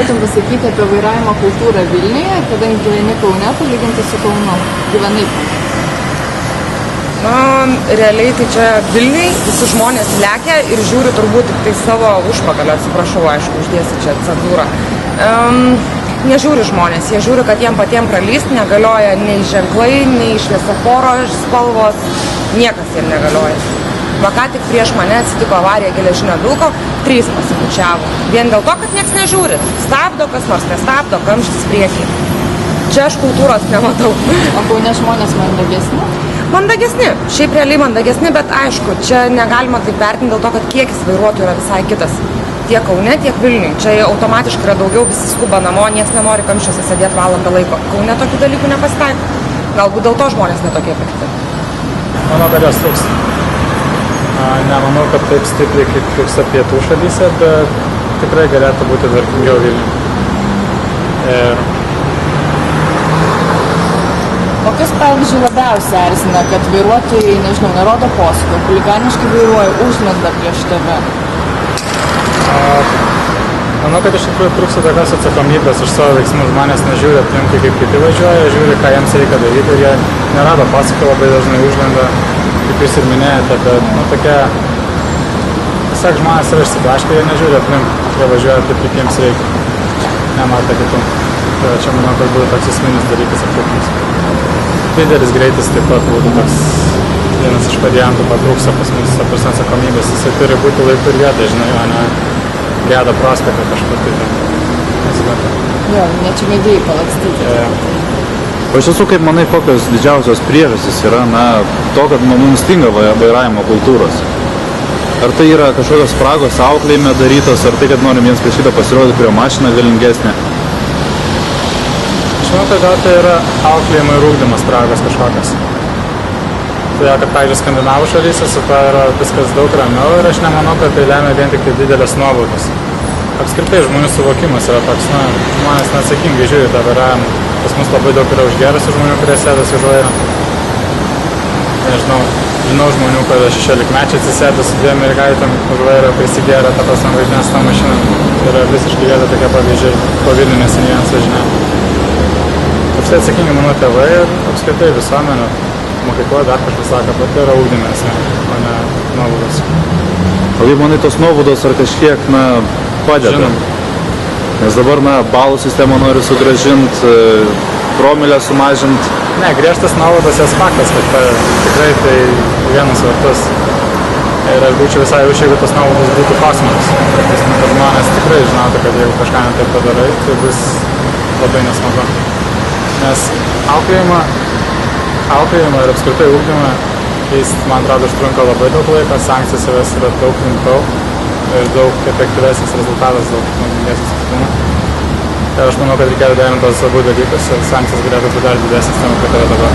galėtum pasakyti apie vairavimo kultūrą Vilniuje, kadangi gyveni Kaune, palyginti su Kaunu? Gyvenai? Na, realiai tai čia Vilniui visi žmonės lekia ir žiūri turbūt tik tai savo užpakalio, atsiprašau, aišku, uždėsi čia cenzūrą. Nežiūri žmonės, jie žiūri, kad jiem patiem pralyst negalioja nei ženklai, nei šviesoforo spalvos, niekas jiem negalioja. Va ką tik prieš mane atsitiko avarija geležinio vilko, 3 pasibučiavo. Vien dėl to, kad nieks nežiūri. Stabdo, kas nors nestabdo, kamštis priekį. Čia aš kultūros nematau. O Kaune žmonės mandagesni? Mandagesni, šiaip realiai mandagesni, bet aišku, čia negalima taip vertinti dėl to, kad kiekis vairuotojų yra visai kitas. Tiek Kaune, tiek Vilniui. Čia automatiškai yra daugiau, visi skuba namo, nieks nenori kamščiuose sėdėti valandą laiko. Kaune tokių dalykų nepasitaiko. Galbūt dėl to žmonės netokie pikti. Manau, kad jos trūks. Nemanau, kad taip stipriai kaip trūksta pietų šalyse, bet tikrai galėtų būti tvarkingiau Vilniui. Ir O kas, pavyzdžiui, labiausiai erzina, kad vairuotojai, nežinau, nerodo posūkio, chuliganiškai vairuoja, užlenda prieš tave? Manau, kad iš tikrųjų trūksta tokios atsakomybės už savo veiksmus. Žmonės nežiūri aplinkui, kaip kiti važiuoja, žiūri, ką jiems reikia daryti ir jie nerado posūkio, labai dažnai užlenda, kaip jūs ir minėjote, bet, tokie, tiesiog žmonės yra išsiblaškę, jie nežiūri aplink, jie važiuoja taip, kaip jiems reikia, nemato kitų. Tai čia manau, kad būtų toks esminis dalykas aprūpinimas. Didelis greitis taip pat būtų toks vienas iš variantų, patrūksta pas mus atsakomybės. Jisai turi būti laiku ir vietoj, žinai, o ne Gedo prospektą kažkur tai nesuprantu. Jo, ne čia mėgėjai palakstyti. O iš tiesų, kaip manai, kokios didžiausios priežastys yra, to, kad mums stinga vairavimo kultūros? Ar tai yra kažkokios spragos auklėjime darytos, ar tai, kad norim viens prieš kitą pasirodyti, kurio mašina galingesnė? Aš manau, kad gal tai yra auklėjimo ir ugdymo spragos kažkokios. Todėl, kad, pavyzdžiui, skandinavų šalyse su to yra viskas daug ramiau ir aš nemanau, kad tai lemia vien tik tai didelės nuobaudos. Apskritai žmonių suvokimas yra toks, žmonės neatsakingai žiūri tą vairavimą. Pas mus labai daug yra užgerusių žmonių, kurie sėdasi už vairo. Nežinau, žinau žmonių, kad 16-mečiai atsisėdo su 2 mergaitėm už vairo, prisigėrė tą prasme važinės tą mašiną. Tai yra visiškai vieta tokia pavyzdžiai, po Vilnių neseniai vienas važinė. Apstai atsakingi, manau, tėvai ir apskritai visuomenė, mokykla dar kažkas sako, bet tai yra ugdymas, o ne nuobaudos. O kaip manai, tos nuobaudos ar kažkiek, padeda? Žinom. Nes dabar, balų sistemą nori sugrąžinti, promilę sumažinti. Ne, griežtas nuobaudos jas faktas, kad padeda. Tikrai tai vienas vartus. Ir aš būčiau visai už, jeigu tos nuobaudos būtų kosminis. Kad žmonės tikrai žinotų, kad jeigu kažką ne taip padarai, tai bus labai nesmagu. Nes auklėjimą ir apskritai ugdymą keisti, man atrodo, užtrunka labai daug laiko, sankcijas yra daug rimčiau ir daug efektyvesnis rezultatas, daug naudingesnis būna. Ir aš manau, kad reikėtų derinti tos abu dalykus ir sankcijas galėtų būti dar didesnis negu kad yra dabar.